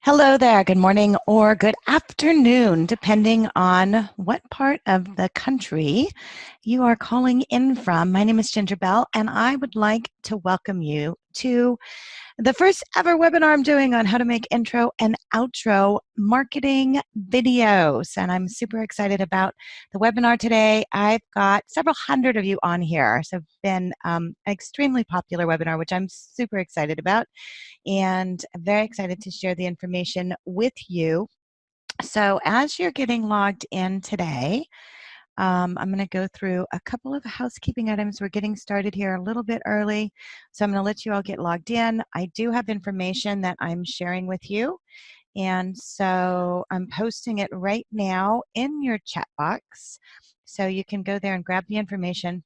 Hello there, good morning or good afternoon, depending on what part of the country you are calling in from. My name is Ginger Bell, and I would like to welcome you to the first ever webinar I'm doing on how to make intro and outro marketing videos. And I'm super excited about the webinar today. I've got several hundred of you on here. So it's been an extremely popular webinar, which I'm super excited about. And I'm very excited to share the information with you. So as you're getting logged in today, I'm going to go through a couple of housekeeping items. We're getting started here a little bit early, so I'm going to let you all get logged in. I do have information that I'm sharing with you, and so I'm posting it right now in your chat box, so you can go there and grab the information.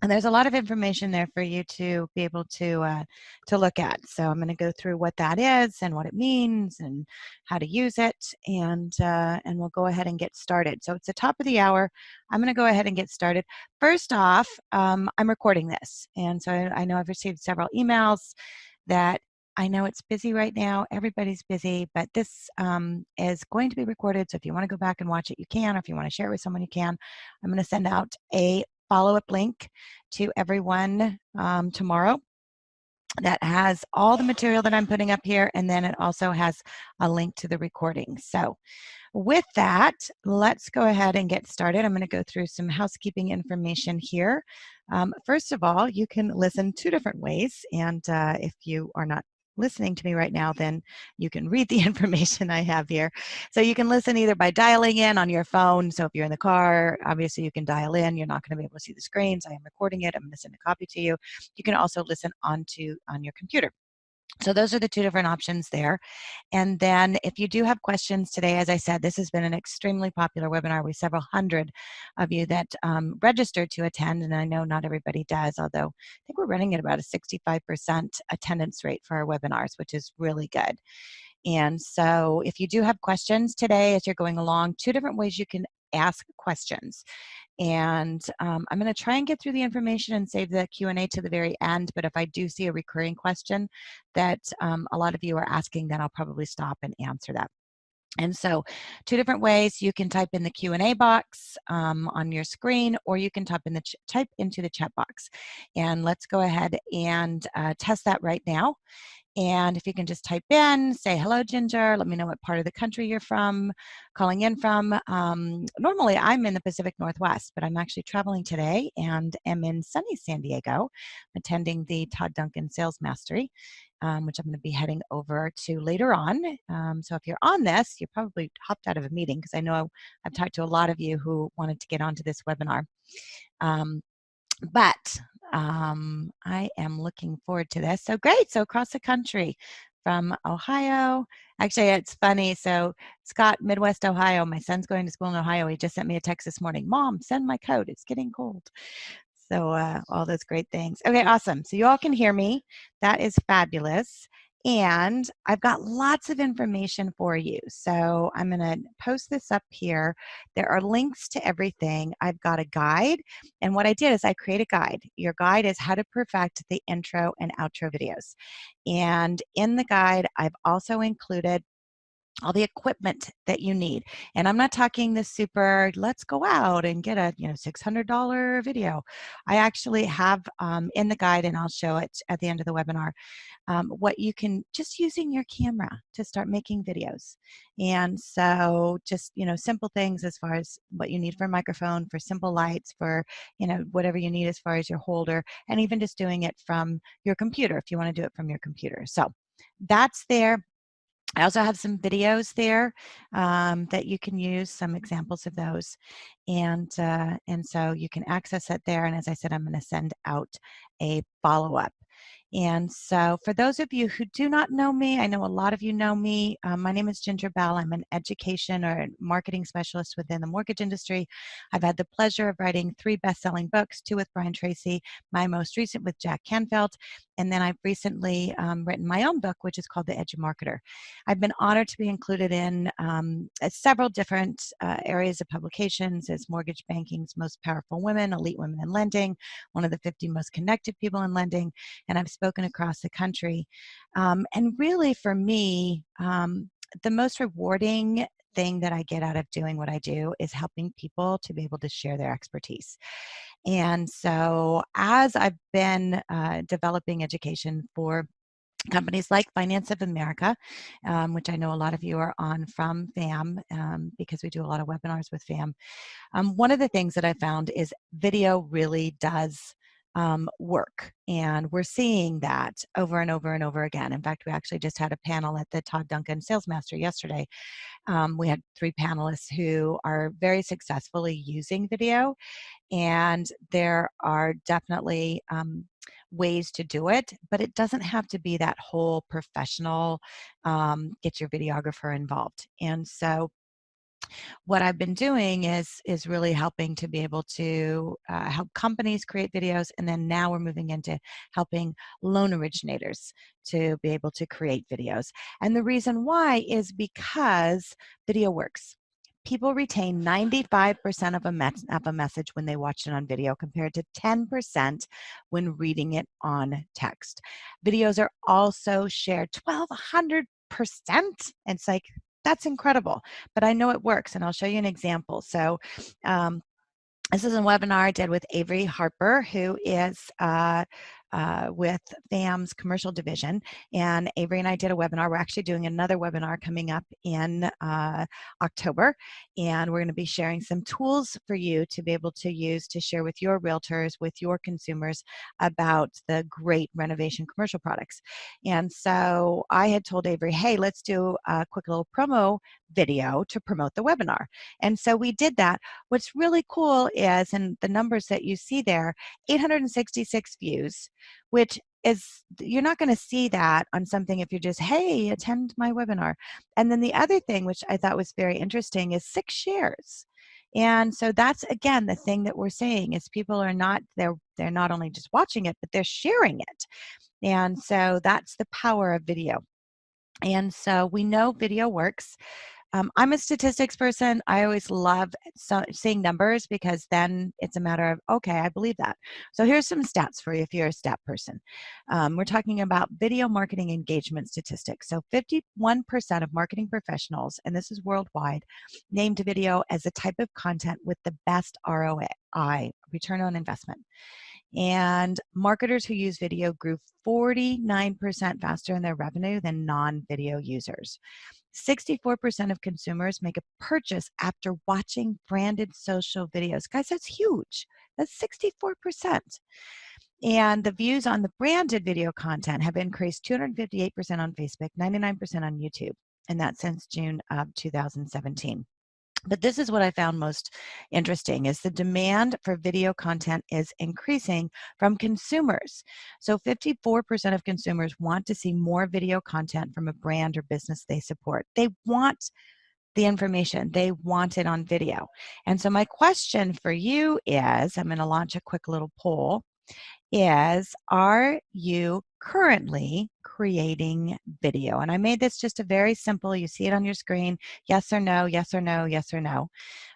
And there's a lot of information there for you to be able to look at. So I'm going to go through what that is and what it means and how to use it, and we'll go ahead and get started. So it's the top of the hour. I'm going to go ahead and get started. First off, I'm recording this, and so I know I've received several emails that I know it's busy right now. Everybody's busy, but this is going to be recorded. So if you want to go back and watch it, you can. Or if you want to share it with someone, you can. I'm going to send out a follow-up link to everyone tomorrow that has all the material that I'm putting up here, and then it also has a link to the recording. So with that, let's go ahead and get started. I'm going to go through some housekeeping information here. First of all, you can listen two different ways, and if you are not listening to me right now, then you can read the information I have here. So you can listen either by dialing in on your phone. So if you're in the car, obviously you can dial in. You're not going to be able to see the screens. I am recording it. I'm going to send a copy to you. You can also listen on your computer. So those are the two different options there. And then if you do have questions today, as I said, this has been an extremely popular webinar with several hundred of you that registered to attend, and I know not everybody does, although I think we're running at about a 65% attendance rate for our webinars, which is really good. And so if you do have questions today as you're going along, two different ways you can ask questions. And I'm going to try and get through the information and save the Q&A to the very end, but if I do see a recurring question that a lot of you are asking, then I'll probably stop and answer that. And so two different ways: you can type in the Q&A box on your screen, or you can type into the chat box. And let's go ahead and test that right now. And if you can just type in, say, hello, Ginger, let me know what part of the country you're calling in from. Normally, I'm in the Pacific Northwest, but I'm actually traveling today and am in sunny San Diego, attending the Todd Duncan Sales Mastery, which I'm going to be heading over to later on. So if you're on this, you probably hopped out of a meeting, because I know I've talked to a lot of you who wanted to get onto this webinar. But I am looking forward to this. So great. So across the country from Ohio. Actually, it's funny. So Scott, Midwest Ohio, my son's going to school in Ohio. He just sent me a text this morning. Mom, send my coat. It's getting cold. So all those great things. Okay, awesome. So you all can hear me. That is fabulous. And I've got lots of information for you. So I'm going to post this up here. There are links to everything. I've got a guide. And what I did is I create a guide. Your guide is how to perfect the intro and outro videos. And in the guide, I've also included all the equipment that you need. And I'm not talking the super, let's go out and get a $600 video. I actually have in the guide, and I'll show it at the end of the webinar, what you can, just using your camera to start making videos. And so just, simple things as far as what you need for a microphone, for simple lights, for, whatever you need as far as your holder, and even just doing it from your computer if you want to do it from your computer. So that's there. I also have some videos there that you can use, some examples of those, and so you can access it there. And as I said, I'm going to send out a follow-up. And so for those of you who do not know me, I know a lot of you know me. My name is Ginger Bell. I'm an education or marketing specialist within the mortgage industry. I've had the pleasure of writing 3 best-selling books, 2 with Brian Tracy, my most recent with Jack Canfield, and then I've recently written my own book, which is called The Edge of Marketer. I've been honored to be included in several different areas of publications as Mortgage Banking's Most Powerful Women, Elite Women in Lending, one of the 50 Most Connected People in Lending, and I've spoken spoken across the country. And really, for me, the most rewarding thing that I get out of doing what I do is helping people to be able to share their expertise. And so, as I've been developing education for companies like Finance of America, which I know a lot of you are on from FAM, because we do a lot of webinars with FAM. One of the things that I found is video really does work, and we're seeing that over and over and over again. In fact, we actually just had a panel at the Todd Duncan Sales Master yesterday. We had 3 panelists who are very successfully using video, and there are definitely ways to do it, but it doesn't have to be that whole professional, get your videographer involved. And so what I've been doing is really helping to be able to help companies create videos, and then now we're moving into helping loan originators to be able to create videos. And the reason why is because video works. People retain 95% of a message when they watch it on video, compared to 10% when reading it on text. Videos are also shared 1,200%. It's like, that's incredible, but I know it works, and I'll show you an example. So this is a webinar I did with Avery Harper, who is with FAM's commercial division. And Avery and I did a webinar. We're actually doing another webinar coming up in October. And we're going to be sharing some tools for you to be able to use to share with your realtors, with your consumers, about the great renovation commercial products. And so I had told Avery, hey, let's do a quick little promo video to promote the webinar. And so we did that. What's really cool is, and the numbers that you see there, 866 views, which is, you're not going to see that on something if you're just, hey, attend my webinar. And then the other thing, which I thought was very interesting, is 6 shares. And so that's, again, the thing that we're saying is people are not, they're not only just watching it, but they're sharing it. And so that's the power of video. And so we know video works. I'm a statistics person. I always love seeing numbers, because then it's a matter of, okay, I believe that. So here's some stats for you if you're a stat person. We're talking about video marketing engagement statistics. So 51% of marketing professionals, and this is worldwide, named video as a type of content with the best ROI, return on investment. And marketers who use video grew 49% faster in their revenue than non-video users. 64% of consumers make a purchase after watching branded social videos. Guys, that's huge. That's 64%. And the views on the branded video content have increased 258% on Facebook, 99% on YouTube, and that's since June of 2017. But this is what I found most interesting, is the demand for video content is increasing from consumers. So 54% of consumers want to see more video content from a brand or business they support. They want the information. They want it on video. And so my question for you is, I'm going to launch a quick little poll, is, are you currently creating video? And I made this just a very simple, you see it on your screen, yes or no, yes or no, yes or no.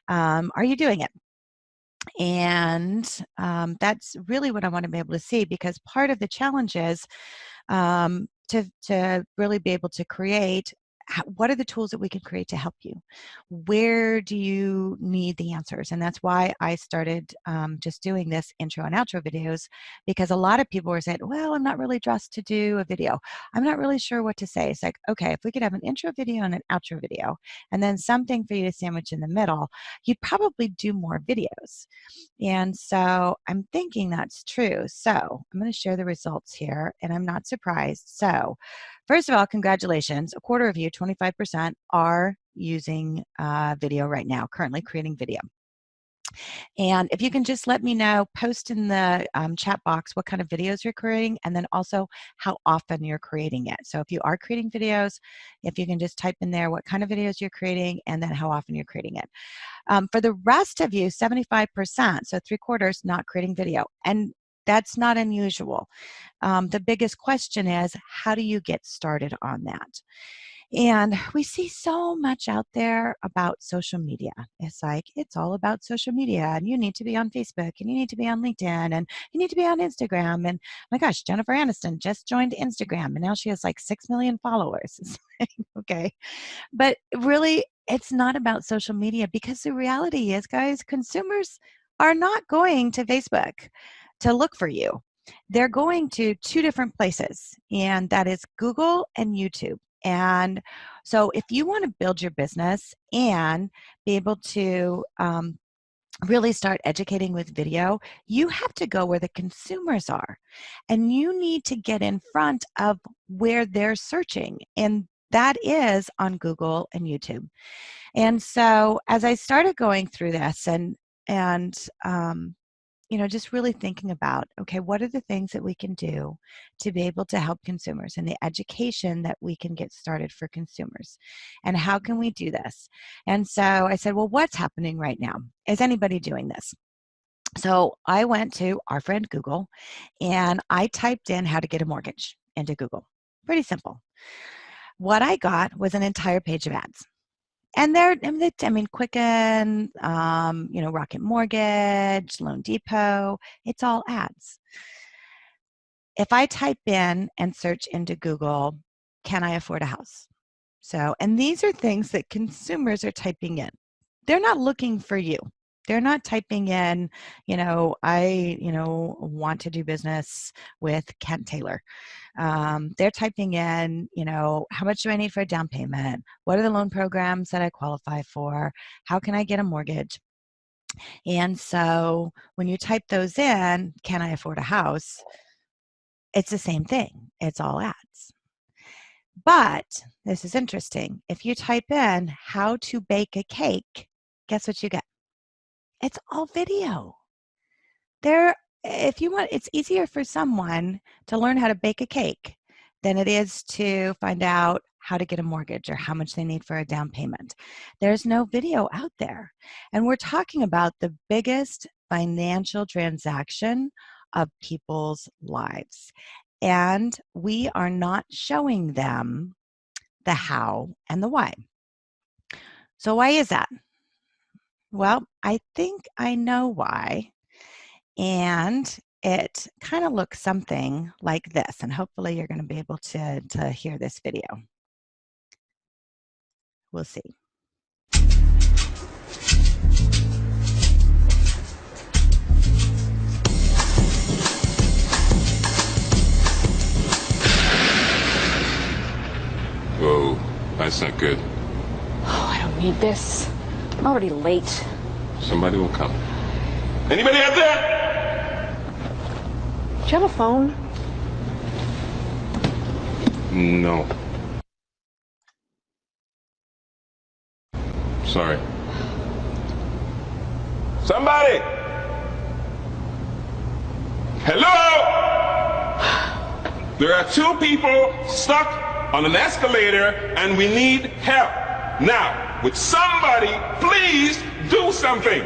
Are you doing it? And that's really what I want to be able to see, because part of the challenge is to really be able to create, what are the tools that we can create to help you? Where do you need the answers? And that's why I started just doing this intro and outro videos, because a lot of people were saying, well, I'm not really dressed to do a video. I'm not really sure what to say. It's like, okay, if we could have an intro video and an outro video, and then something for you to sandwich in the middle, you'd probably do more videos. And so I'm thinking that's true. So I'm going to share the results here, and I'm not surprised. So first of all, congratulations. A quarter of you, 25%, are using video right now, currently creating video. And if you can just let me know, post in the chat box what kind of videos you're creating, and then also how often you're creating it. So if you are creating videos, if you can just type in there what kind of videos you're creating, and then how often you're creating it. For the rest of you, 75%, so 3/4, not creating video. And that's not unusual. The biggest question is, how do you get started on that? And we see so much out there about social media. It's like, it's all about social media, and you need to be on Facebook, and you need to be on LinkedIn, and you need to be on Instagram. And my gosh, Jennifer Aniston just joined Instagram, and now she has like 6 million followers. It's like, okay. But really, it's not about social media, because the reality is, guys, consumers are not going to Facebook to look for you. They're going to two different places, and that is Google and YouTube. And so if you want to build your business and be able to really start educating with video, you have to go where the consumers are. And you need to get in front of where they're searching. And that is on Google and YouTube. And so as I started going through this and just really thinking about, okay, what are the things that we can do to be able to help consumers, and the education that we can get started for consumers, and how can we do this? And so I said, well, what's happening right now? Is anybody doing this? So I went to our friend Google, and I typed in how to get a mortgage into Google. Pretty simple. What I got was an entire page of ads. And Quicken, Rocket Mortgage, Loan Depot, it's all ads. If I type in and search into Google, can I afford a house? And these are things that consumers are typing in. They're not looking for you. They're not typing in, I want to do business with Kent Taylor. They're typing in, how much do I need for a down payment? What are the loan programs that I qualify for? How can I get a mortgage? And so when you type those in, can I afford a house? It's the same thing. It's all ads. But this is interesting. If you type in how to bake a cake, guess what you get? It's all video. It's easier for someone to learn how to bake a cake than it is to find out how to get a mortgage or how much they need for a down payment. There's no video out there. And we're talking about the biggest financial transaction of people's lives. And we are not showing them the how and the why. So why is that? Well, I think I know why. And it kind of looks something like this. And hopefully you're going to be able to hear this video. We'll see. Whoa, that's not good. Oh, I don't need this. I'm already late. Somebody will come. Anybody out there? Do you have a phone? No. Sorry. Somebody! Hello? There are two people stuck on an escalator and we need help. Now, would somebody please do something?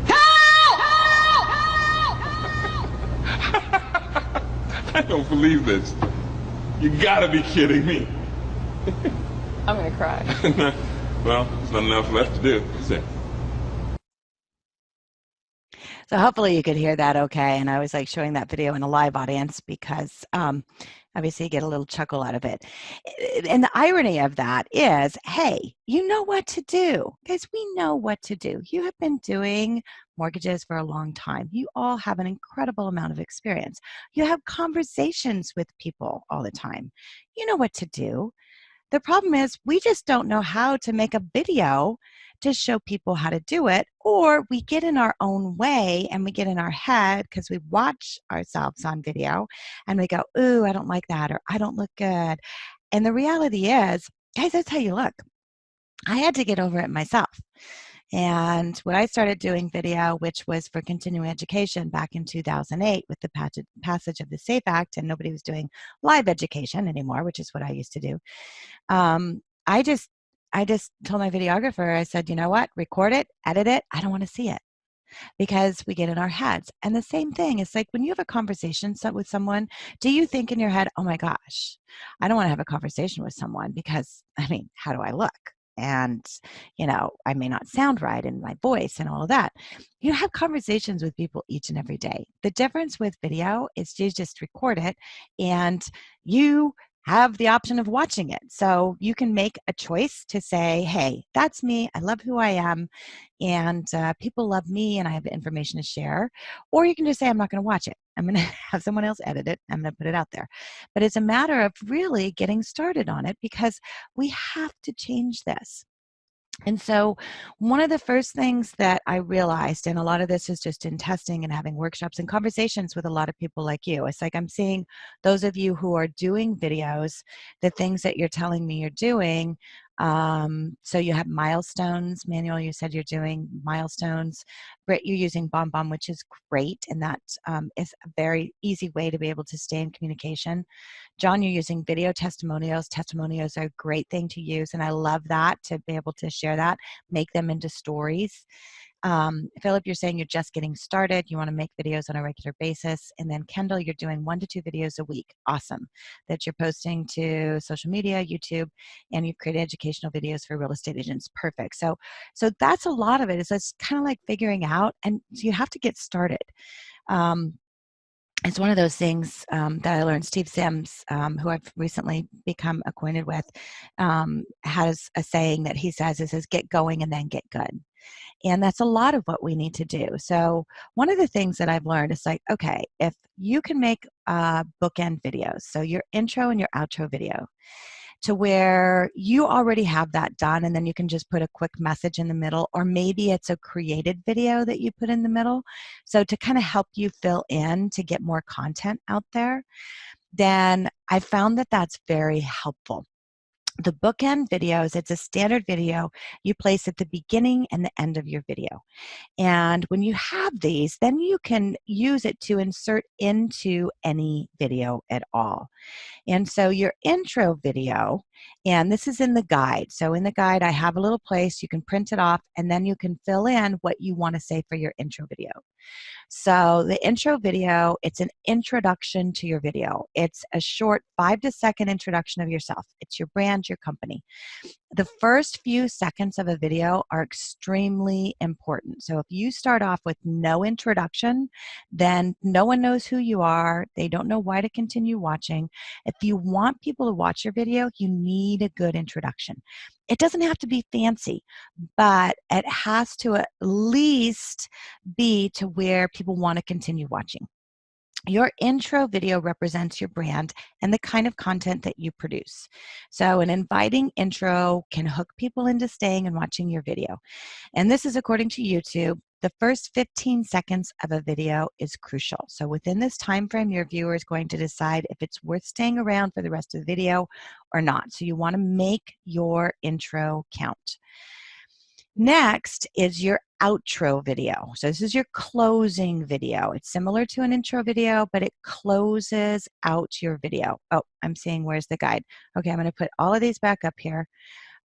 Help! I don't believe this. You gotta be kidding me. I'm gonna cry. Well, there's not enough left to do, is there? So hopefully you could hear that okay. And I was like showing that video in a live audience because obviously you get a little chuckle out of it. And the irony of that is, hey, you know what to do. Guys, we know what to do. You have been doing mortgages for a long time. You all have an incredible amount of experience. You have conversations with people all the time. You know what to do. The problem is we just don't know how to make a video to show people how to do it, or we get in our own way and we get in our head because we watch ourselves on video and we go, ooh, I don't like that, or I don't look good. And the reality is, guys, that's how you look. I had to get over it myself. And when I started doing video, which was for continuing education back in 2008 with the passage of the SAFE Act, and nobody was doing live education anymore, which is what I used to do. I just told my videographer, I said, you know what, record it, edit it, I don't want to see it. because we get in our heads. And the same thing is like when you have a conversation with someone, do you think in your head, oh my gosh, I don't want to have a conversation with someone because, I mean, how do I look? And, I may not sound right in my voice and all of that. You have conversations with people each and every day. The difference with video is you just record it and you have the option of watching it. So you can make a choice to say, hey, that's me. I love who I am. And people love me and I have information to share. Or you can just say, I'm not going to watch it. I'm going to have someone else edit it. I'm going to put it out there. But it's a matter of really getting started on it because we have to change this. And so one of the first things that I realized, and a lot of this is just in testing and having workshops and conversations with a lot of people like you, it's like I'm seeing those of you who are doing videos, the things that you're telling me you're doing. So you have milestones. Manuel, you said you're doing milestones. Britt, you're using BombBomb, which is great, and that is a very easy way to be able to stay in communication. John, you're using video testimonials. Testimonials are a great thing to use, and I love that, to be able to share that, make them into stories. Philip, you're saying you're just getting started. You want to make videos on a regular basis. And then Kendall, you're doing 1 to 2 videos a week. Awesome. That you're posting to social media, YouTube, and you've created educational videos for real estate agents. Perfect. So that's a lot of it. It's kind of like figuring out, and so you have to get started. It's one of those things that I learned. Steve Sims, who I've recently become acquainted with, has a saying that he says, get going and then get good. And that's a lot of what we need to do. So one of the things that I've learned is like, okay, if you can make bookend videos, so your intro and your outro video, to where you already have that done, and then you can just put a quick message in the middle, or maybe it's a created video that you put in the middle. So to kind of help you fill in to get more content out there, then I found that that's very helpful. The bookend videos, it's a standard video you place at the beginning and the end of your video. And when you have these, then you can use it to insert into any video at all. And so your intro video, and this is in the guide. So in the guide, I have a little place, you can print it off, and then you can fill in what you want to say for your intro video. So the intro video, it's an introduction to your video. It's a short 5 to second introduction of yourself. It's your brand, your company. The first few seconds of a video are extremely important. So if you start off with no introduction, then no one knows who you are. They don't know why to continue watching. If you want people to watch your video, you need a good introduction. It doesn't have to be fancy, but it has to at least be to where people want to continue watching. Your intro video represents your brand and the kind of content that you produce. So an inviting intro can hook people into staying and watching your video. And this is according to YouTube. The first 15 seconds of a video is crucial. So within this time frame, your viewer is going to decide if it's worth staying around for the rest of the video or not. So you want to make your intro count. Next is your outro video. So this is your closing video. It's similar to an intro video, but it closes out your video. Oh, I'm seeing where's the guide. Okay, I'm going to put all of these back up here.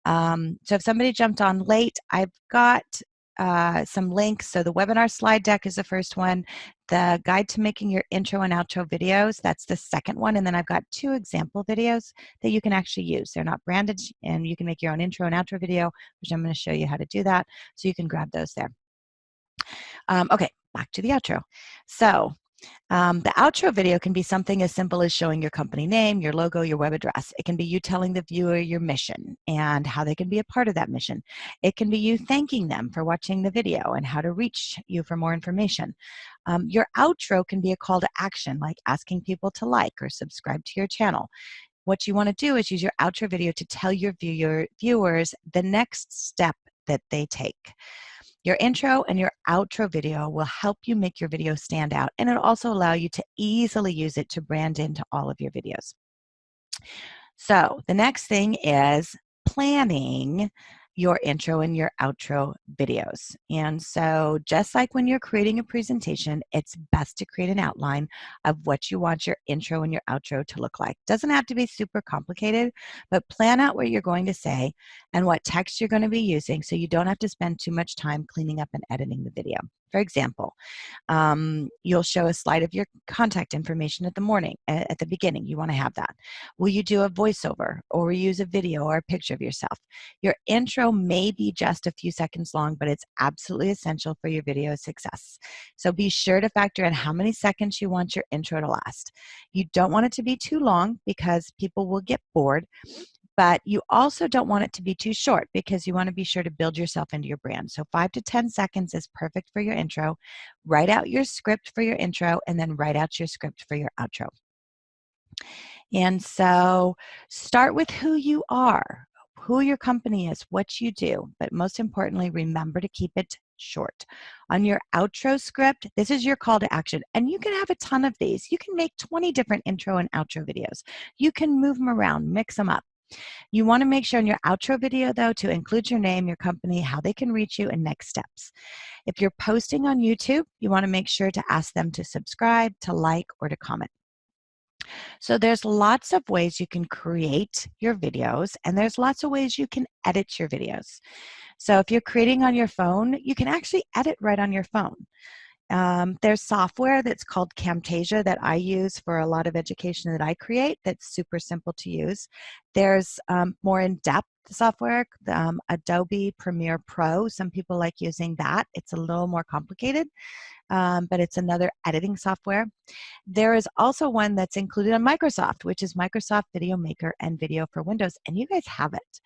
So if somebody jumped on late, I've got some links. So the webinar slide deck is the first one. The guide to making your intro and outro videos, that's the second one. And then I've got 2 example videos that you can actually use. They're not branded, and you can make your own intro and outro video, which I'm going to show you how to do that. So you can grab those there. Okay, back to the outro. So the outro video can be something as simple as showing your company name, your logo, your web address. It can be you telling the viewer your mission and how they can be a part of that mission. It can be you thanking them for watching the video and how to reach you for more information. Your outro can be a call to action, like asking people to like or subscribe to your channel. What you want to do is use your outro video to tell your viewers the next step that they take. Your intro and your outro video will help you make your video stand out, and it'll also allow you to easily use it to brand into all of your videos. So the next thing is planning your intro and your outro videos. And so just like when you're creating a presentation, it's best to create an outline of what you want your intro and your outro to look like. Doesn't have to be super complicated, but plan out what you're going to say and what text you're going to be using so you don't have to spend too much time cleaning up and editing the video. For example, you'll show a slide of your contact information at the beginning. You want to have that. Will you do a voiceover, or use a video or a picture of yourself? Your intro may be just a few seconds long, but it's absolutely essential for your video success. So be sure to factor in how many seconds you want your intro to last. You don't want it to be too long because people will get bored, but you also don't want it to be too short because you want to be sure to build yourself into your brand. So 5 to 10 seconds is perfect for your intro. Write out your script for your intro, and then write out your script for your outro. And so start with who you are, who your company is, what you do, but most importantly, remember to keep it short. On your outro script, this is your call to action, and you can have a ton of these. You can make 20 different intro and outro videos. You can move them around, mix them up. You want to make sure in your outro video, though, to include your name, your company, how they can reach you, and next steps. If you're posting on YouTube, you want to make sure to ask them to subscribe, to like, or to comment. So there's lots of ways you can create your videos, and there's lots of ways you can edit your videos. So if you're creating on your phone, you can actually edit right on your phone. There's software that's called Camtasia that I use for a lot of education that I create that's super simple to use. There's more in-depth software, Adobe Premiere Pro. Some people like using that. It's a little more complicated, but it's another editing software. There is also one that's included on Microsoft, which is Microsoft Video Maker and Video for Windows, and you guys have it.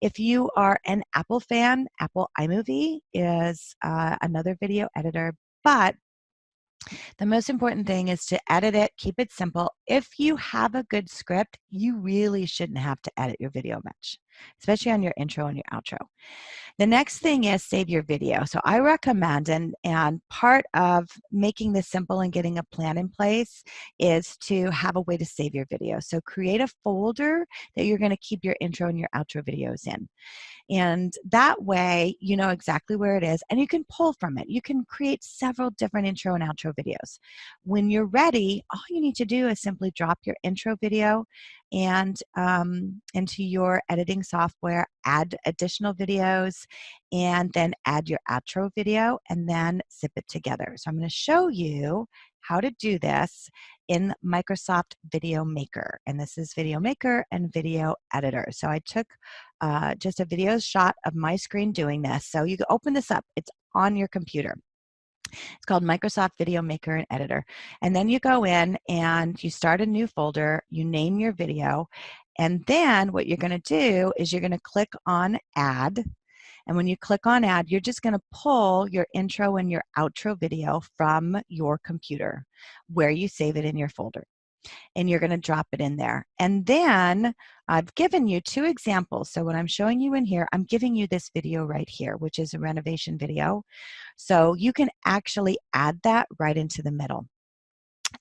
If you are an Apple fan, Apple iMovie is another video editor. But the most important thing is to edit it, keep it simple. If you have a good script, you really shouldn't have to edit your video much, especially on your intro and your outro. The next thing is save your video. So I recommend, and part of making this simple and getting a plan in place is to have a way to save your video. So create a folder that you're going to keep your intro and your outro videos in. And that way, you know exactly where it is, and you can pull from it. You can create several different intro and outro videos. When you're ready, all you need to do is simply drop your intro video and into your editing software, add additional videos, and then add your outro video, and then zip it together. So I'm going to show you how to do this in Microsoft Video Maker. And this is Video Maker and Video Editor. So I took just a video shot of my screen doing this. So you can open this up. It's on your computer. It's called Microsoft Video Maker and Editor. And then you go in and you start a new folder, you name your video, and then what you're going to do is you're going to click on Add. And when you click on Add, you're just going to pull your intro and your outro video from your computer where you save it in your folder. And you're going to drop it in there. And then I've given you 2 examples. So what I'm showing you in here, I'm giving you this video right here, which is a renovation video. So you can actually add that right into the middle.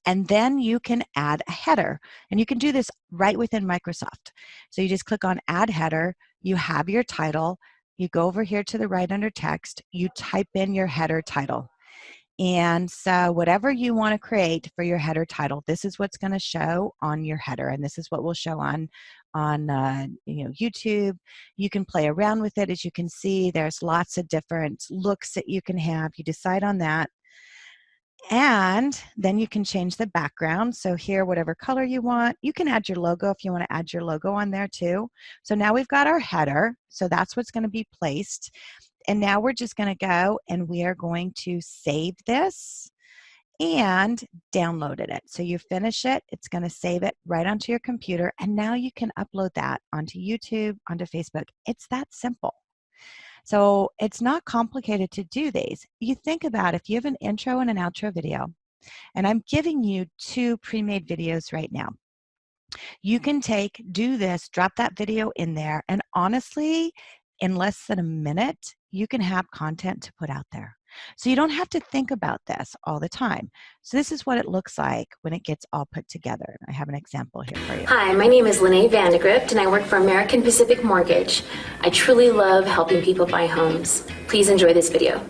And then you can add a header. And you can do this right within Microsoft. So you just click on Add Header. You have your title. You go over here to the right under text. You type in your header title. And so whatever you want to create for your header title, this is what's going to show on your header, and this is what will show on YouTube. You can play around with it. As you can see, there's lots of different looks that you can have. You decide on that. And then you can change the background. So here, whatever color you want. You can add your logo if you want to add your logo on there too. So now we've got our header. So that's what's going to be placed. And now we're just going to go and we are going to save this and download it. So you finish it, it's going to save it right onto your computer, and now you can upload that onto YouTube, onto Facebook. It's that simple. So it's not complicated to do these. You think about if you have an intro and an outro video, and I'm giving you 2 pre-made videos right now. You can do this, drop that video in there, and honestly, in less than a minute, you can have content to put out there. So you don't have to think about this all the time. So this is what it looks like when it gets all put together. I have an example here for you. Hi, my name is Lene Vandegrift, and I work for American Pacific Mortgage. I truly love helping people buy homes. Please enjoy this video.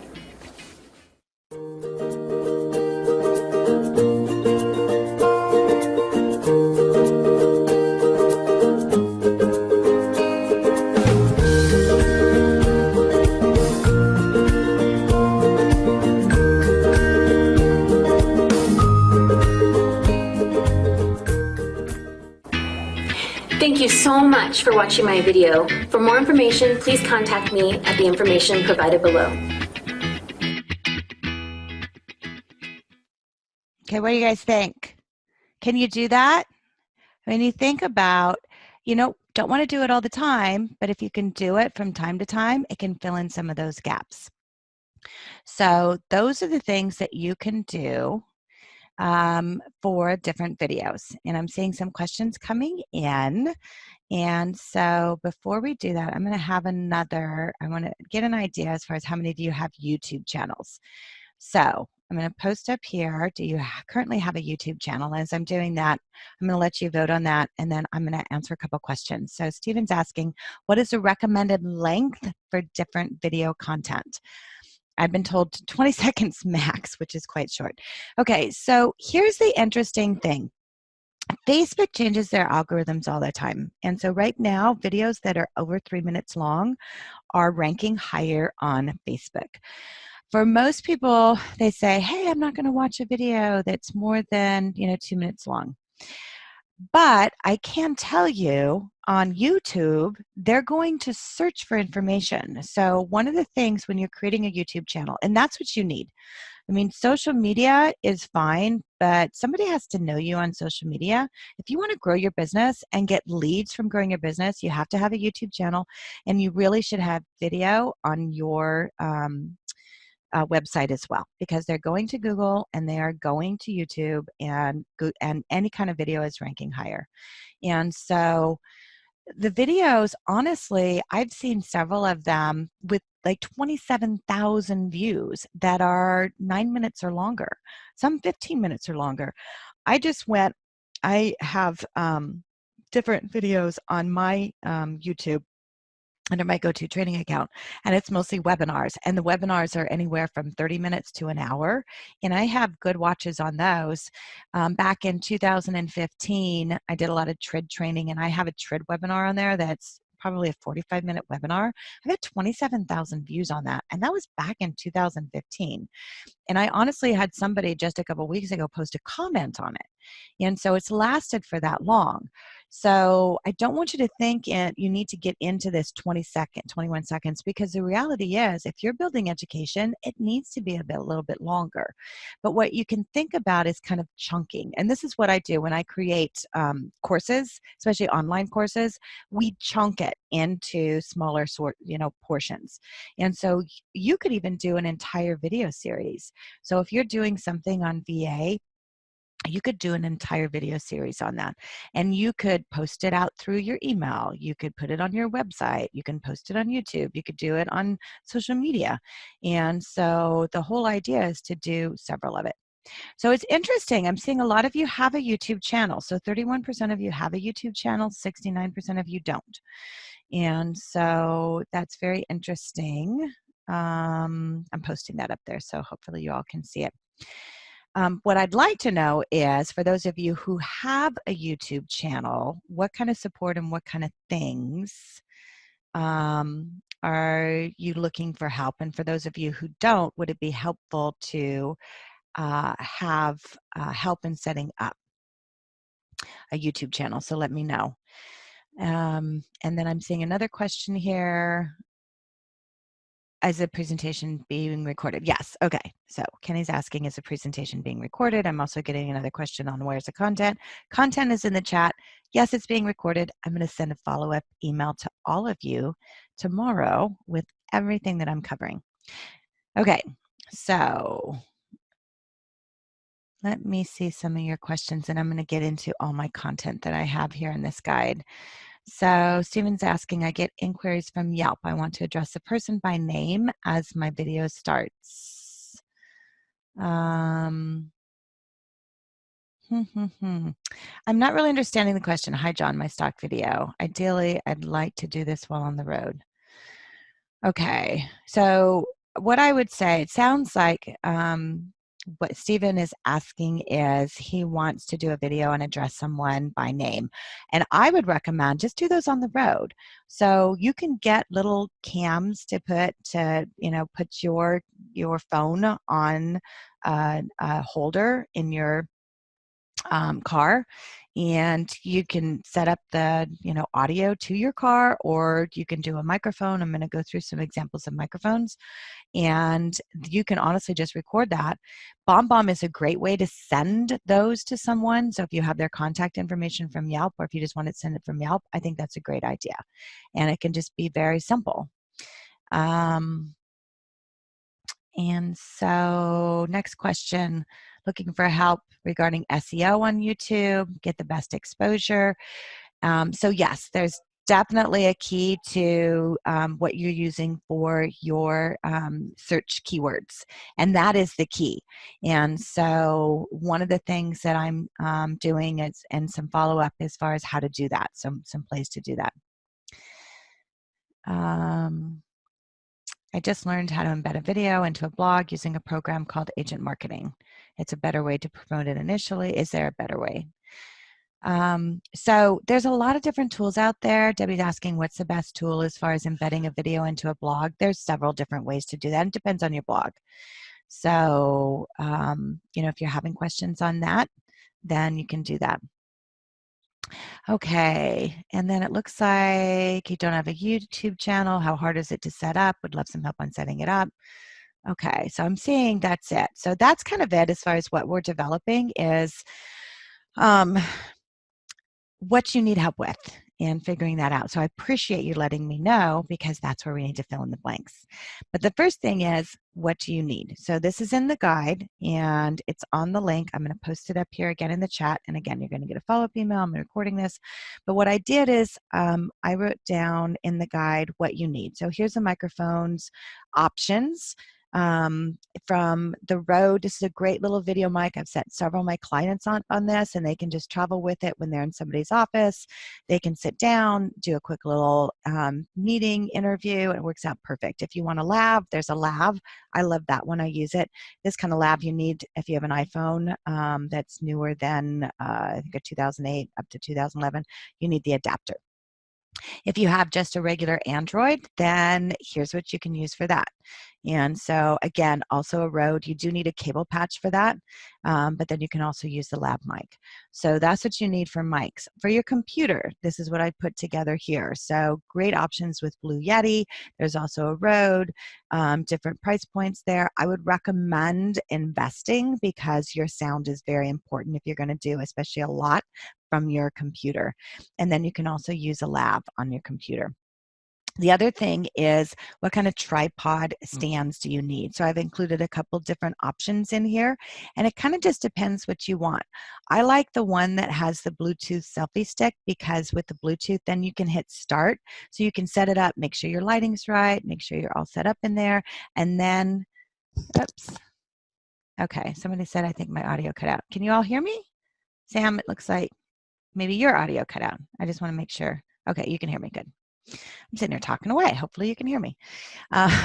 so much for watching my video. For more information, please contact me at the information provided below. Okay, what do you guys think? Can you do that? When you think about, don't want to do it all the time, but if you can do it from time to time, it can fill in some of those gaps. So those are the things that you can do for different videos. And I'm seeing some questions coming in. And so before we do that, I'm going to have I want to get an idea as far as how many of you have YouTube channels. So I'm going to post up here, do you currently have a YouTube channel? As I'm doing that, I'm going to let you vote on that, and then I'm going to answer a couple questions. So Stephen's asking, what is the recommended length for different video content? I've been told 20 seconds max, which is quite short. Okay, so here's the interesting thing. Facebook changes their algorithms all the time. And so right now, videos that are over 3 minutes long are ranking higher on Facebook. For most people, they say, hey, I'm not going to watch a video that's more than 2 minutes long. But I can tell you on YouTube, they're going to search for information. So one of the things when you're creating a YouTube channel, and that's what you need. I mean, social media is fine, but somebody has to know you on social media. If you want to grow your business and get leads from growing your business, you have to have a YouTube channel, and you really should have video on your website as well, because they're going to Google and they are going to YouTube, and any kind of video is ranking higher. And so the videos, honestly, I've seen several of them with like 27,000 views that are 9 minutes or longer, some 15 minutes or longer. I have different videos on my YouTube under my GoToTraining account, and it's mostly webinars, and the webinars are anywhere from 30 minutes to an hour, and I have good watches on those. Back in 2015, I did a lot of TRID training, and I have a TRID webinar on there that's probably a 45-minute webinar. I've had 27,000 views on that, and that was back in 2015. And I honestly had somebody just a couple weeks ago post a comment on it. And so it's lasted for that long. So I don't want you to think you need to get into this 21 seconds, because the reality is, if you're building education, it needs to be a little bit longer. But what you can think about is kind of chunking. And this is what I do when I create courses, especially online courses. We chunk it into smaller portions. And so you could even do an entire video series. So if you're doing something on VA, you could do an entire video series on that, and you could post it out through your email. You could put it on your website. You can post it on YouTube. You could do it on social media. And so the whole idea is to do several of it. So it's interesting. I'm seeing a lot of you have a YouTube channel. So 31% of you have a YouTube channel, 69% of you don't. And so that's very interesting. I'm posting that up there, so hopefully you all can see it. What I'd like to know is, for those of you who have a YouTube channel, what kind of support and what kind of things are you looking for help? And for those of you who don't, would it be helpful to have help in setting up a YouTube channel? So let me know. And then I'm seeing another question here. Is the presentation being recorded? Yes. Okay. So Kenny's asking, is the presentation being recorded? I'm also getting another question on where's the content. Content is in the chat. Yes, it's being recorded. I'm going to send a follow-up email to all of you tomorrow with everything that I'm covering. Okay. So let me see some of your questions, and I'm going to get into all my content that I have here in this guide. So Stephen's asking, I get inquiries from Yelp. I want to address the person by name as my video starts. I'm not really understanding the question. Hi, John, my stock video. Ideally, I'd like to do this while on the road. Okay, so what I would say, it sounds like what Stephen is asking is he wants to do a video and address someone by name. And I would recommend just do those on the road. So you can get little cams to put your phone on a holder in your car, and you can set up the audio to your car, or you can do a microphone. I'm going to go through some examples of microphones, and you can honestly just record that. BombBomb is a great way to send those to someone. So if you have their contact information from Yelp, or if you just want to send it from Yelp, I think that's a great idea, and it can just be very simple. And so next question, looking for help regarding SEO on YouTube, get the best exposure. So yes, there's definitely a key to what you're using for your search keywords, and that is the key. And so one of the things that I'm doing is, and some follow-up as far as how to do that, some plays to do that. I just learned how to embed a video into a blog using a program called Agent Marketing. It's a better way to promote it initially. Is there a better way? So there's a lot of different tools out there. Debbie's asking what's the best tool as far as embedding a video into a blog. There's several different ways to do that. It depends on your blog. So, if you're having questions on that, then you can do that. Okay, and then it looks like you don't have a YouTube channel. How hard is it to set up? Would love some help on setting it up. Okay, so I'm seeing that's it. So that's kind of it as far as what we're developing is what you need help with and figuring that out. So I appreciate you letting me know, because that's where we need to fill in the blanks. But the first thing is, what do you need? So this is in the guide, and it's on the link. I'm going to post it up here again in the chat. And again, you're going to get a follow-up email. I'm recording this. But what I did is I wrote down in the guide what you need. So here's the microphones options. From the Rode. This is a great little video mic. I've set several of my clients on this, and they can just travel with it when they're in somebody's office. They can sit down, do a quick little meeting interview, and it works out perfect. If you want a lav, there's a lav. I love that one. I use it. This kind of lav you need if you have an iPhone that's newer than I think a 2008 up to 2011. You need the adapter. If you have just a regular Android, then here's what you can use for that. And so again, also a Rode, you do need a cable patch for that, but then you can also use the lav mic. So that's what you need for mics. For your computer, this is what I put together here. So great options with Blue Yeti. There's also a Rode, different price points there. I would recommend investing, because your sound is very important if you're going to do especially a lot from your computer. And then you can also use a lav on your computer. The other thing is, what kind of tripod stands do you need? So I've included a couple different options in here, and it kind of just depends what you want. I like the one that has the Bluetooth selfie stick, because with the Bluetooth, then you can hit start. So you can set it up, make sure your lighting's right, make sure you're all set up in there, and then, oops. Okay, somebody said I think my audio cut out. Can you all hear me? Sam, it looks like maybe your audio cut out. I just want to make sure. Okay, you can hear me, good. I'm sitting here talking away. Hopefully you can hear me.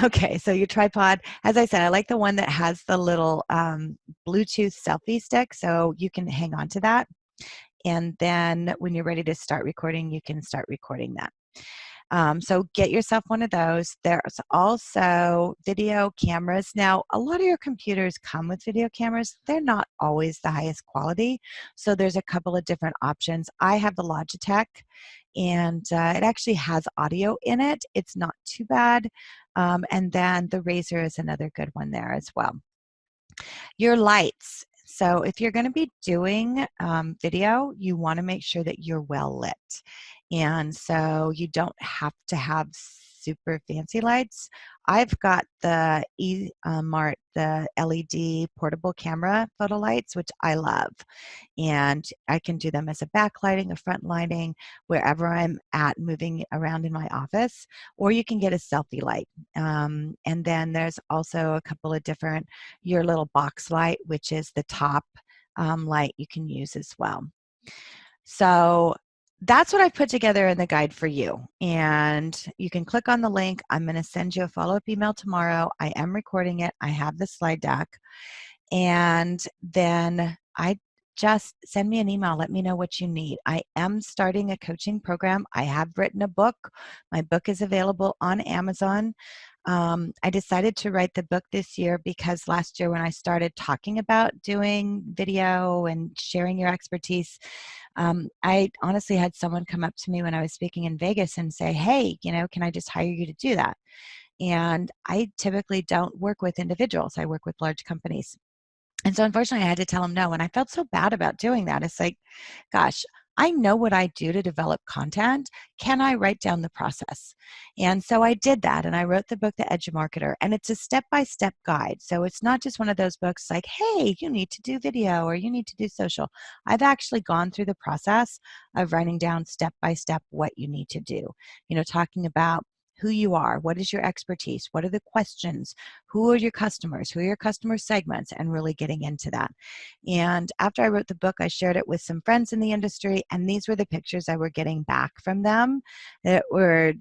Okay, so your tripod, as I said, I like the one that has the little Bluetooth selfie stick, so you can hang on to that. And then when you're ready to start recording, you can start recording that. So get yourself one of those. There's also video cameras. Now, a lot of your computers come with video cameras. They're not always the highest quality. So there's a couple of different options. I have the Logitech, and it actually has audio in it. It's not too bad. And then the Razer is another good one there as well. Your lights. So if you're going to be doing video, you want to make sure that you're well lit. And so you don't have to have super fancy lights. I've got the eMart, the LED portable camera photo lights, which I love. And I can do them as a backlighting, a front lighting, wherever I'm at moving around in my office, or you can get a selfie light. And then there's also a couple of different, your little box light, which is the top light you can use as well. So that's what I put together in the guide for you. And you can click on the link. I'm going to send you a follow-up email tomorrow. I am recording it. I have the slide deck. And then just send me an email. Let me know what you need. I am starting a coaching program. I have written a book. My book is available on Amazon. I decided to write the book this year because last year when I started talking about doing video and sharing your expertise, I honestly had someone come up to me when I was speaking in Vegas and say, hey, can I just hire you to do that? And I typically don't work with individuals. I work with large companies. And so unfortunately, I had to tell them no. And I felt so bad about doing that. It's like, gosh, I know what I do to develop content. Can I write down the process? And so I did that. And I wrote the book, The Edumarketer. And it's a step-by-step guide. So it's not just one of those books like, hey, you need to do video or you need to do social. I've actually gone through the process of writing down step-by-step what you need to do. Talking about who you are, what is your expertise, what are the questions, who are your customers, who are your customer segments, and really getting into that. And after I wrote the book, I shared it with some friends in the industry, and these were the pictures I were getting back from them that were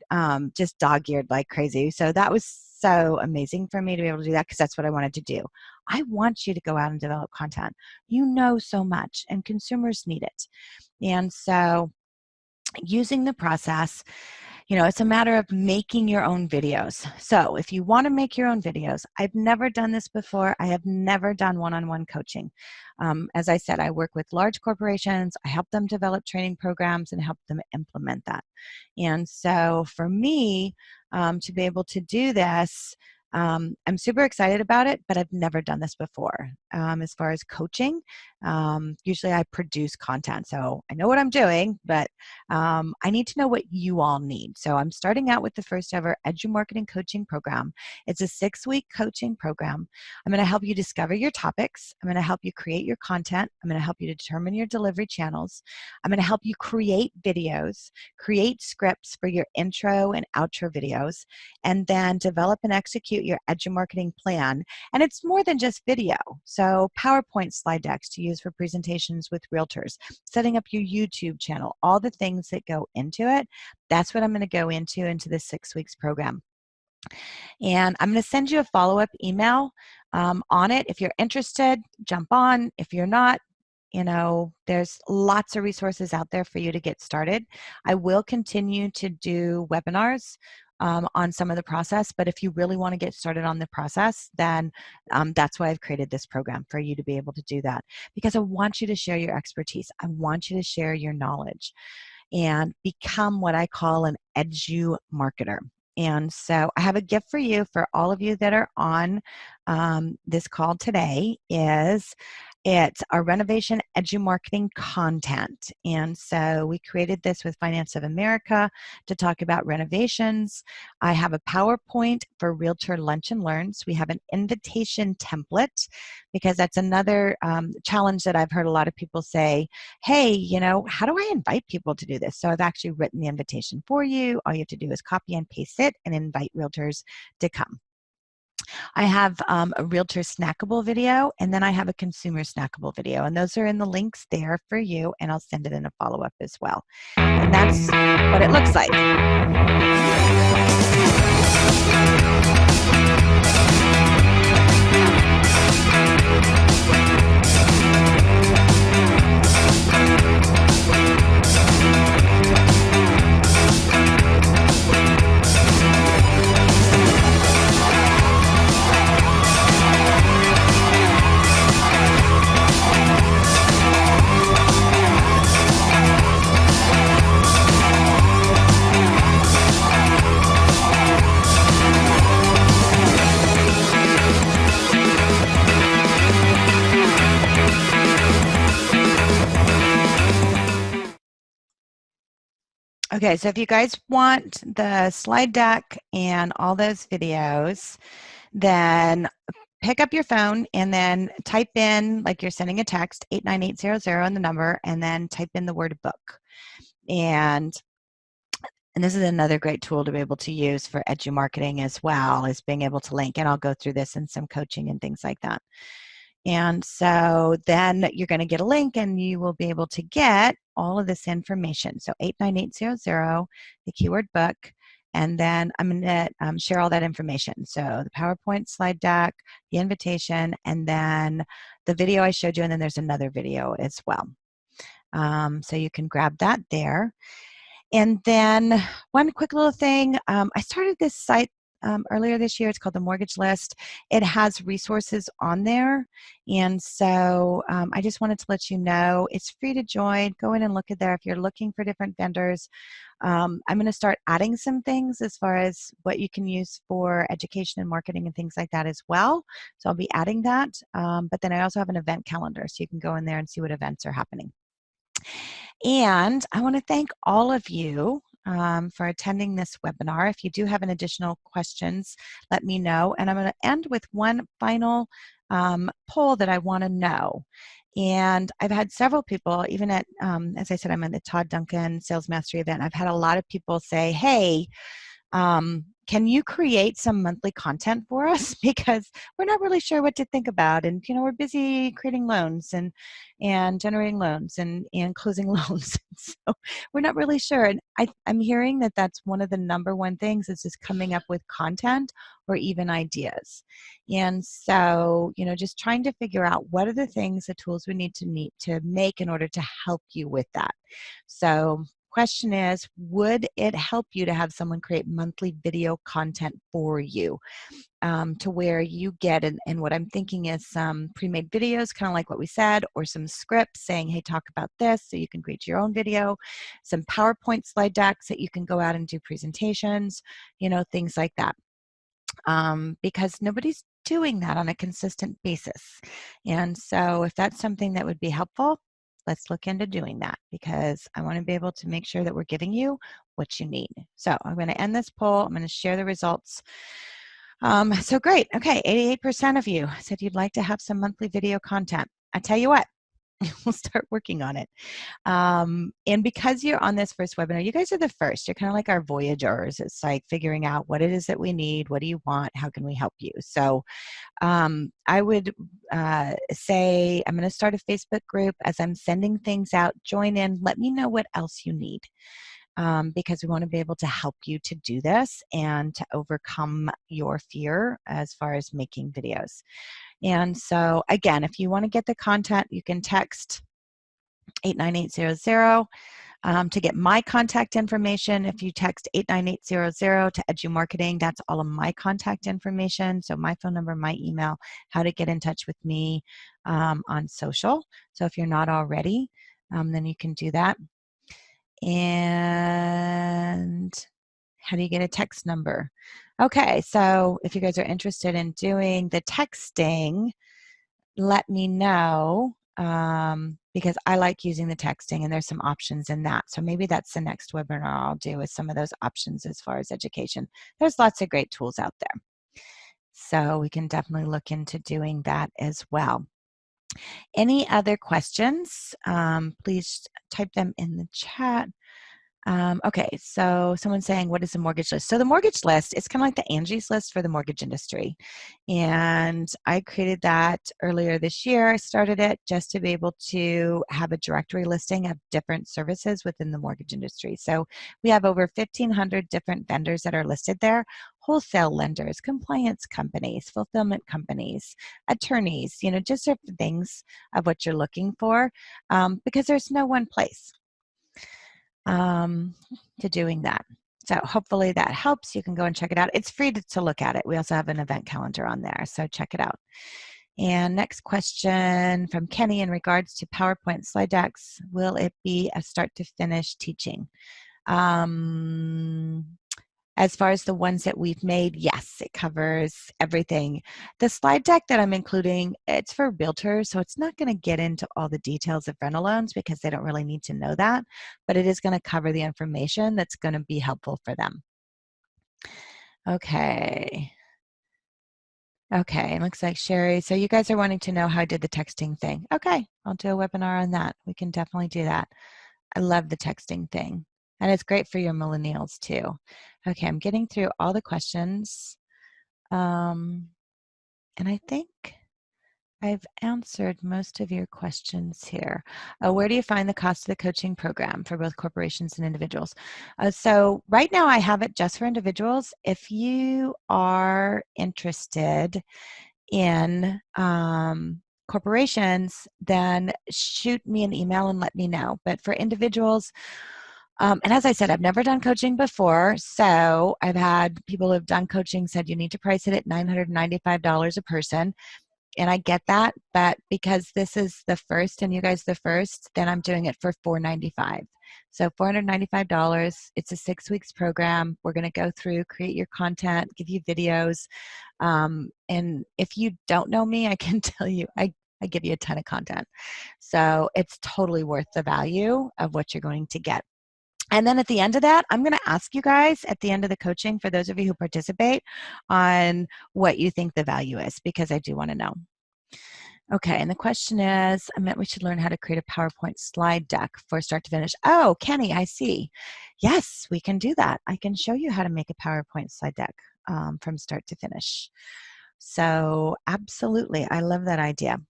just dog-eared like crazy. So that was so amazing for me to be able to do that because that's what I wanted to do. I want you to go out and develop content. You know so much, and consumers need it. And so using the process, it's a matter of making your own videos. So if you want to make your own videos, I've never done this before. I have never done one-on-one coaching. As I said, I work with large corporations. I help them develop training programs and help them implement that. And so for me, to be able to do this, I'm super excited about it, but I've never done this before. As far as coaching, usually I produce content, so I know what I'm doing, but I need to know what you all need. So I'm starting out with the first ever Edumarketing coaching program. It's a 6-week coaching program. I'm going to help you discover your topics. I'm going to help you create your content. I'm going to help you determine your delivery channels. I'm going to help you create videos, create scripts for your intro and outro videos, and then develop and execute your Edumarketing plan. And it's more than just video. So PowerPoint slide decks to use for presentations with realtors, setting up your YouTube channel, all the things that go into it. That's what I'm going to go into this 6 weeks program. And I'm going to send you a follow-up email on it. If you're interested, jump on. If you're not, there's lots of resources out there for you to get started. I will continue to do webinars on some of the process, but if you really want to get started on the process, then that's why I've created this program for you to be able to do that, because I want you to share your expertise. I want you to share your knowledge and become what I call an edu marketer. And so I have a gift for you, for all of you that are on this call today. It's our renovation Edumarketing content. And so we created this with Finance of America to talk about renovations. I have a PowerPoint for Realtor Lunch and Learns. We have an invitation template, because that's another challenge that I've heard a lot of people say, hey, how do I invite people to do this? So I've actually written the invitation for you. All you have to do is copy and paste it and invite realtors to come. I have a realtor snackable video, and then I have a consumer snackable video, and those are in the links there for you, and I'll send it in a follow-up as well. And that's what it looks like. Okay, so if you guys want the slide deck and all those videos, then pick up your phone and then type in, like you're sending a text, 89800 on the number, and then type in the word book. And this is another great tool to be able to use for Edumarketing as well, is being able to link. And I'll go through this in some coaching and things like that. And so then you're going to get a link and you will be able to get all of this information. So 89800, the keyword book, and then I'm going to share all that information. So the PowerPoint slide deck, the invitation, and then the video I showed you, and then there's another video as well. So you can grab that there. And then one quick little thing, I started this site earlier this year. It's called the Mortgage List. It has resources on there. And so I just wanted to let you know it's free to join. Go in and look at there if you're looking for different vendors. I'm going to start adding some things as far as what you can use for education and marketing and things like that as well. So I'll be adding that. But then I also have an event calendar, so you can go in there and see what events are happening. And I want to thank all of you for attending this webinar. If you do have any additional questions, let me know. And I'm going to end with one final poll that I want to know. And I've had several people, even at, as I said, I'm at the Todd Duncan Sales Mastery event. I've had a lot of people say, hey, can you create some monthly content for us? Because we're not really sure what to think about. And, you know, we're busy creating loans and generating loans and closing loans. So we're not really sure. And I'm hearing that that's one of the number one things is just coming up with content or even ideas. And so, you know, just trying to figure out what are the things, the tools we need to make in order to help you with that. So question is, would it help you to have someone create monthly video content for you to where you get, and what I'm thinking is some pre-made videos, kind of like what we said, or some scripts saying, hey, talk about this, so you can create your own video, some PowerPoint slide decks that you can go out and do presentations, you know, things like that. Because nobody's doing that on a consistent basis. And so if that's something that would be helpful, let's look into doing that, because I want to be able to make sure that we're giving you what you need. So I'm going to end this poll. I'm going to share the results. So great. Okay, 88% of you said you'd like to have some monthly video content. I tell you what, we'll start working on it. And because you're on this first webinar, you guys are the first. You're kind of like our voyagers. It's like figuring out what it is that we need. What do you want? How can we help you? So I would say I'm going to start a Facebook group. As I'm sending things out, join in. Let me know what else you need. Because we want to be able to help you to do this and to overcome your fear as far as making videos. And so again, if you want to get the content, you can text 89800 to get my contact information. If you text 89800 to Edu Marketing, that's all of my contact information. So my phone number, my email, how to get in touch with me on social. So if you're not already, then you can do that. And how do you get a text number? Okay, so if you guys are interested in doing the texting, let me know, because I like using the texting and there's some options in that. So maybe that's the next webinar I'll do with some of those options as far as education. There's lots of great tools out there. So we can definitely look into doing that as well. Any other questions? Please type them in the chat. Okay, so someone's saying, what is the mortgage list? So the mortgage list is kind of like the Angie's List for the mortgage industry. And I created that earlier this year. I started it just to be able to have a directory listing of different services within the mortgage industry. So we have over 1,500 different vendors that are listed there. Wholesale lenders, compliance companies, fulfillment companies, attorneys, you know, just different things of what you're looking for, because there's no one place to doing that. So hopefully that helps. You can go and check it out. It's free to look at it. We also have an event calendar on there, so check it out. And next question from Kenny in regards to PowerPoint slide decks. Will it be a start to finish teaching? As far as the ones that we've made, yes, it covers everything. The slide deck that I'm including, it's for realtors, so it's not going to get into all the details of rental loans because they don't really need to know that, but it is going to cover the information that's going to be helpful for them. Okay. Okay, it looks like Sherry. So you guys are wanting to know how I did the texting thing. Okay, I'll do a webinar on that. We can definitely do that. I love the texting thing. And it's great for your millennials too. Okay, I'm getting through all the questions. And I think I've answered most of your questions here. Where do you find the cost of the coaching program for both corporations and individuals? So right now I have it just for individuals. If you are interested in corporations, then shoot me an email and let me know. But for individuals, And as I said, I've never done coaching before. So I've had people who have done coaching said you need to price it at $995 a person. And I get that, but because this is the first and you guys the first, then I'm doing it for $495. So $495. It's a 6 weeks program. We're going to go through, create your content, give you videos. And if you don't know me, I can tell you, I give you a ton of content. So it's totally worth the value of what you're going to get. And then at the end of that, I'm going to ask you guys at the end of the coaching, for those of you who participate, on what you think the value is, because I do want to know. Okay, and the question is, I meant we should learn how to create a PowerPoint slide deck for start to finish. Oh, Kenny, I see. Yes, we can do that. I can show you how to make a PowerPoint slide deck from start to finish. So absolutely, I love that idea.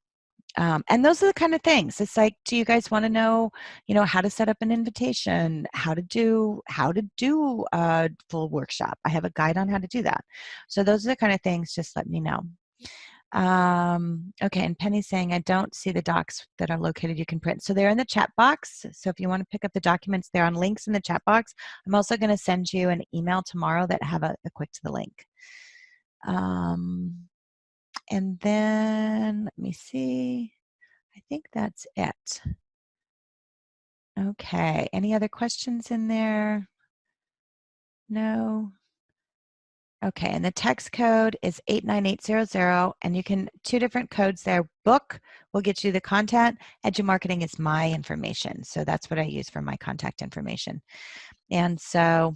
And those are the kind of things. It's like, do you guys want to know, how to set up an invitation, how to do a full workshop? I have a guide on how to do that. So those are the kind of things. Just let me know. Okay, and Penny's saying, I don't see the docs that are located you can print. So they're in the chat box. So if you want to pick up the documents, they're on links in the chat box. I'm also going to send you an email tomorrow that have a quick to the link. And then, let me see. I think that's it. Okay, any other questions in there? No? Okay, and the text code is 89800, and you can, 2 different codes there. Book will get you the content. EduMarketing is my information, so that's what I use for my contact information. And so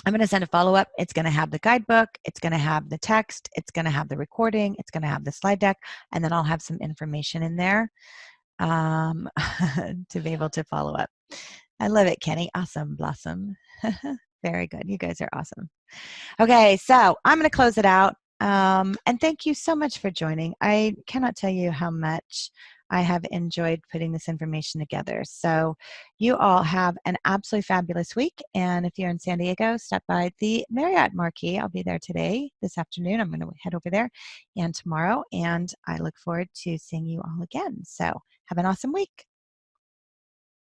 I'm going to send a follow-up. It's going to have the guidebook, it's going to have the text, it's going to have the recording, it's going to have the slide deck, and then I'll have some information in there to be able to follow up. I love it, Kenny. Awesome, Blossom. Very good. You guys are awesome. Okay, so I'm going to close it out. And thank you so much for joining. I cannot tell you how much I have enjoyed putting this information together. So you all have an absolutely fabulous week. And if you're in San Diego, stop by the Marriott Marquis. I'll be there today, this afternoon. I'm going to head over there and tomorrow. And I look forward to seeing you all again. So have an awesome week.